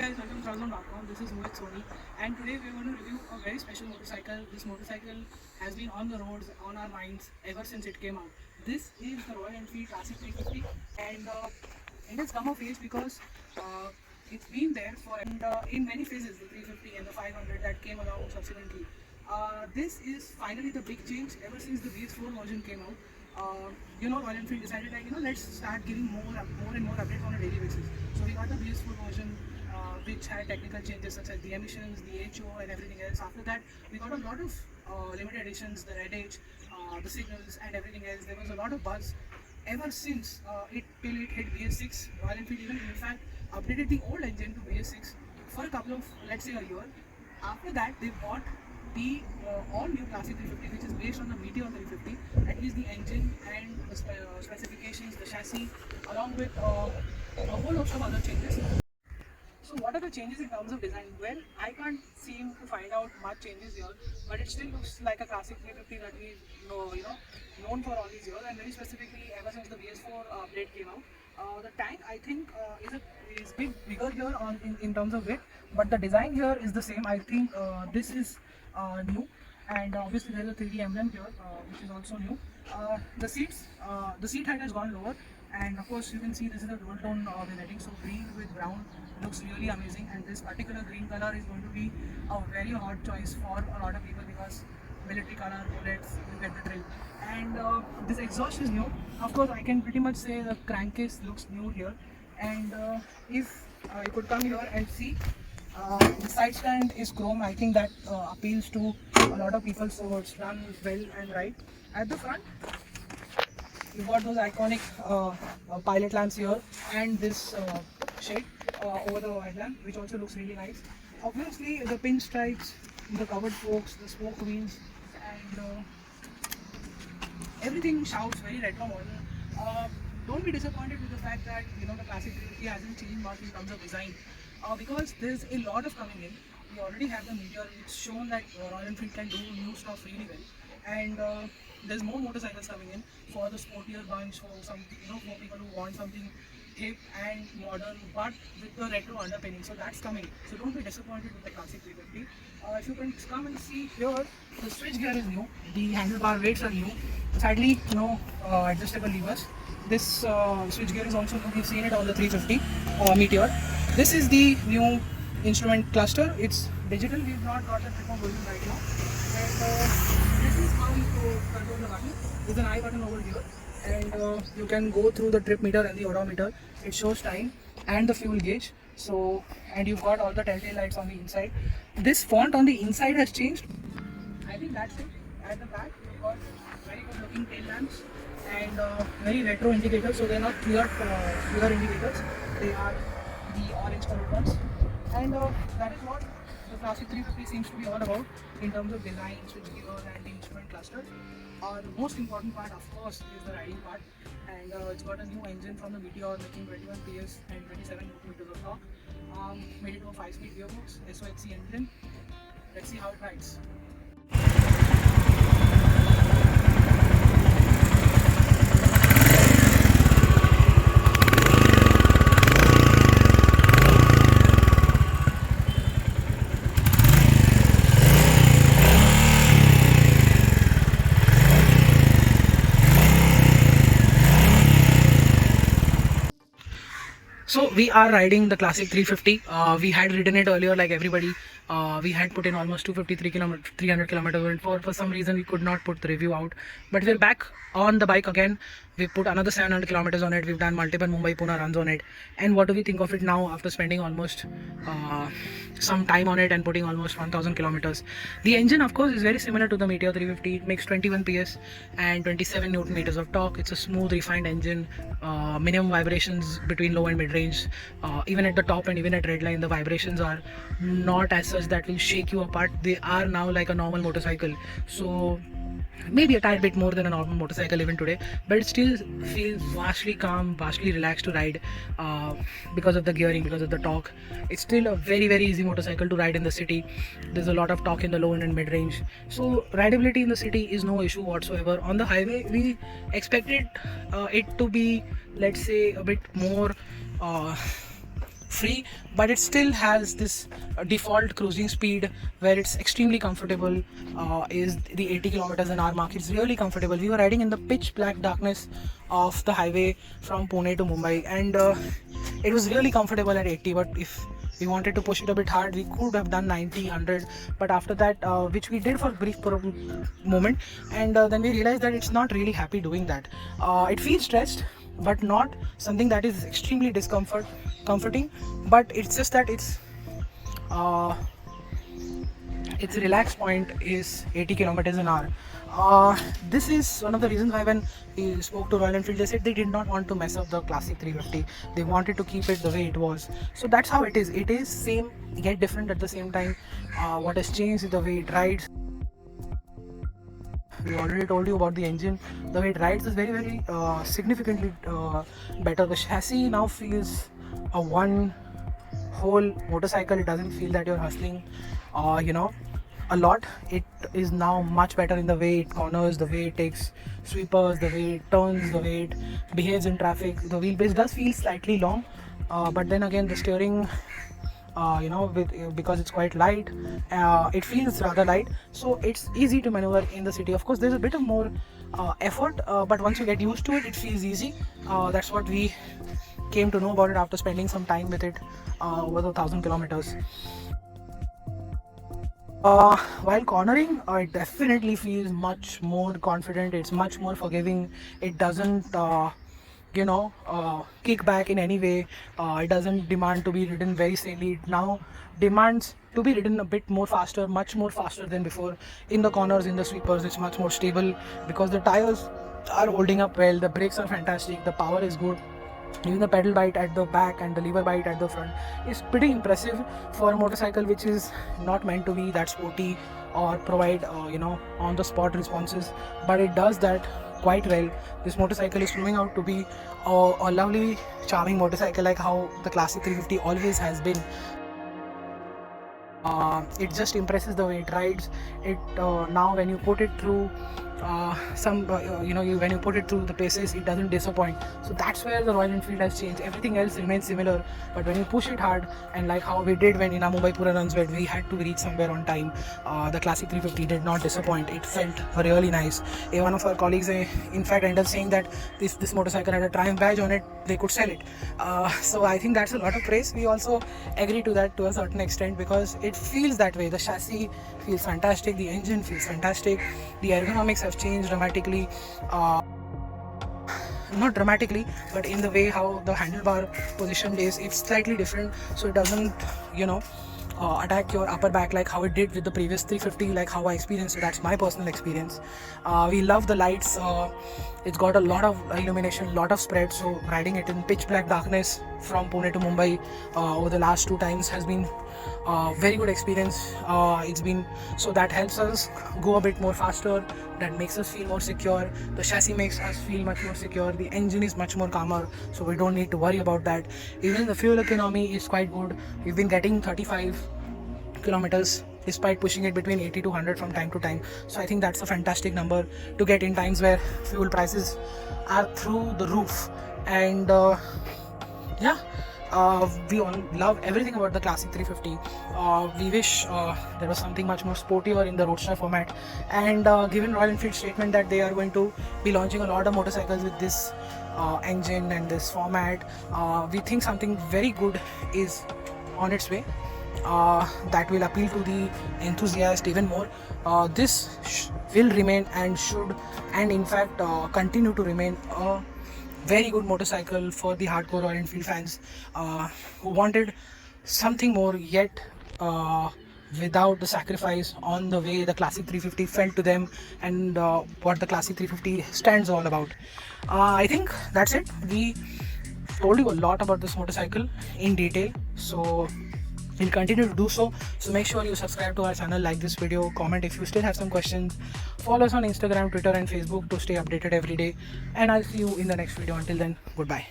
guys, welcome to Trabzon.com. This is Mohit Soni, and today we are going to review a very special motorcycle. This motorcycle has been on the roads, on our minds ever since it came out. This is the Royal Enfield Classic 350, and it has come of age because it's been there for in many phases, the 350 and the 500 that came along subsequently. This is finally the big change ever since the BS4 version came out. Royal Enfield decided let's start giving more and more updates on a daily basis. So we got the BS4 version, which had technical changes such as the emissions, the HO, and everything else. After that, we got a lot of limited editions, the Red Edge, the signals, and everything else. There was a lot of buzz ever since till it hit BS6. Royal Enfield even in fact updated the old engine to BS6 for a couple of, let's say, a year. After that, they bought the all new Classic 350, which is based on the Meteor 350, at least the engine and the specifications, the chassis, along with a whole host of other changes. So what are the changes in terms of design? Well, I can't seem to find out much changes here, but it still looks like a Classic 350 that we known for all these years, and very specifically ever since the BS4 update came out. The tank, I think, is bigger here in terms of weight, but the design here is the same. I think this is new, and obviously there is a 3D emblem here, which is also new. The seat height has gone lower, and of course you can see this is a dual tone variety, so green with brown looks really amazing, and this particular green color is going to be a very hot choice for a lot of people because military color, bullets, you get the drill. And this exhaust is new. Of course, I can pretty much say the crankcase looks new here, and if you could come here and see, the side stand is chrome. I think that appeals to a lot of people, so it's done well and right. At the front, you've got those iconic pilot lamps here, and this shade over the headlamp, which also looks really nice. Obviously, the pinstripes, the covered forks, the spoke wheels, and everything shouts very retro modern. Don't be disappointed with the fact that the Classic 350 hasn't changed much in terms of design, because there's a lot of coming in. We already have the Meteor. It's shown that Royal Enfield can do new stuff really well, and there's more motorcycles coming in for the sportier bunch, for some for people who want something hip and modern but with the retro underpinning. So that's coming. So don't be disappointed with the Classic 350. If you can come and see here, the switch gear is new, the handlebar weights are new. Sadly, no adjustable levers. This switch gear is also new. We've seen it on the 350 Meteor. This is the new instrument cluster. It's digital. We've not got the tripod version right now. And this is how you control the button. There's an I button over here, and you can go through the trip meter and the odometer. It shows time and the fuel gauge. So, and you've got all the telltale lights on the inside. This font on the inside has changed. I think that's it. At the back, you've got very good looking tail lamps and very retro indicators. So they're not clear indicators. They are the orange colored ones. And that is what the Classic 350 seems to be all about in terms of design, switch gear, and the instrument cluster. The most important part, of course, is the riding part, and it's got a new engine from the Meteor, making 21 PS and 27 Nm of torque. Made it to a 5-speed gearbox, SOHC engine. Let's see how it rides. So we are riding the Classic 350. We had ridden it earlier like everybody. We had put in almost 300 kilometers, and for some reason we could not put the review out. But we're back on the bike again. We put another 700 kilometers on it. We've done multiple Mumbai-Pune runs on it. And what do we think of it now after spending almost some time on it and putting almost 1000 kilometers? The engine, of course, is very similar to the Meteor 350. It makes 21 PS and 27 Newton meters of torque. It's a smooth, refined engine. Minimum vibrations between low and mid-range. Even at the top and even at redline, the vibrations are not as such that will shake you apart. They are now like a normal motorcycle. So maybe a tad bit more than a normal motorcycle even today, but it still feels vastly calm, vastly relaxed to ride because of the gearing, because of the torque. It's still a very easy motorcycle to ride in the city. There's a lot of torque in the low and mid range, so rideability in the city is no issue whatsoever. On the highway, we expected it to be, let's say, a bit more free, but it still has this default cruising speed where it's extremely comfortable. Is the 80 kilometers an hour mark. It's really comfortable. We were riding in the pitch black darkness of the highway from Pune to Mumbai, and it was really comfortable at 80. But if we wanted to push it a bit hard, we could have done 90, 100, but after that, which we did for a brief moment, and then we realized that it's not really happy doing that. It feels stressed, but not something that is extremely comforting, but it's just that its relaxed point is 80 kilometers an hour. This is one of the reasons why when we spoke to Royal Enfield, they said they did not want to mess up the Classic 350. They wanted to keep it the way it was. So that's how it is. It is same yet different at the same time. What has changed is the way it rides. We already told you about the engine. The way it rides is very significantly better. The chassis now feels a one whole motorcycle. It doesn't feel that you're hustling a lot. It is now much better in the way it corners, the way it takes sweepers, the way it turns, the way it behaves in traffic. The wheelbase does feel slightly long, but then again the steering, because it's quite light, it feels rather light, so it's easy to maneuver in the city. Of course there's a bit of more effort, but once you get used to it, it feels easy. That's what we came to know about it after spending some time with it, over 1,000 kilometers. While cornering, it definitely feels much more confident. It's much more forgiving. It doesn't kick back in any way. It doesn't demand to be ridden very sanely. It now demands to be ridden a bit more faster, much more faster than before. In the corners, in the sweepers, it's much more stable because the tires are holding up well. The brakes are fantastic. The power is good. Even the pedal bite at the back and the lever bite at the front is pretty impressive for a motorcycle which is not meant to be that sporty or provide on the spot responses, but it does that quite well. This motorcycle is proving out to be a lovely, charming motorcycle, like how the Classic 350 always has been. It just impresses the way it rides. It now when you put it through when you put it through the paces, it doesn't disappoint. So that's where the Royal Enfield has changed. Everything else remains similar, but when you push it hard, and like how we did when in our Mumbai Pura runs where we had to reach somewhere on time, the Classic 350 did not disappoint. It felt really nice. One of our colleagues in fact ended up saying that this motorcycle had a Triumph badge on it, they could sell it. So I think that's a lot of praise. We also agree to that to a certain extent because it feels that way. The chassis feels fantastic, the engine feels fantastic, the ergonomics have changed dramatically. Not dramatically, but in the way how the handlebar position is, it's slightly different, so it doesn't attack your upper back like how it did with the previous 350, like how I experienced it. That's my personal experience. We love the lights. It's got a lot of illumination, lot of spread, so riding it in pitch black darkness from Pune to Mumbai over the last 2 times has been very good experience. It's been, so that helps us go a bit more faster, that makes us feel more secure. The chassis makes us feel much more secure. The engine is much more calmer, so we don't need to worry about that. Even the fuel economy is quite good. We've been getting 35 kilometers despite pushing it between 80 to 100 from time to time. So I think that's a fantastic number to get in times where fuel prices are through the roof. And we all love everything about the Classic 350. We wish there was something much more sportier in the roadster format. And given Royal Enfield's statement that they are going to be launching a lot of motorcycles with this engine and this format, we think something very good is on its way. That will appeal to the enthusiast even more. This will remain and should, and in fact continue to remain a very good motorcycle for the hardcore Royal Enfield fans who wanted something more, yet without the sacrifice on the way the Classic 350 felt to them, and what the Classic 350 stands all about. I think that's it. We told you a lot about this motorcycle in detail, so we'll continue to do so. So make sure you subscribe to our channel, like this video, comment if you still have some questions, follow us on Instagram, Twitter and Facebook to stay updated every day, and I'll see you in the next video. Until then, goodbye.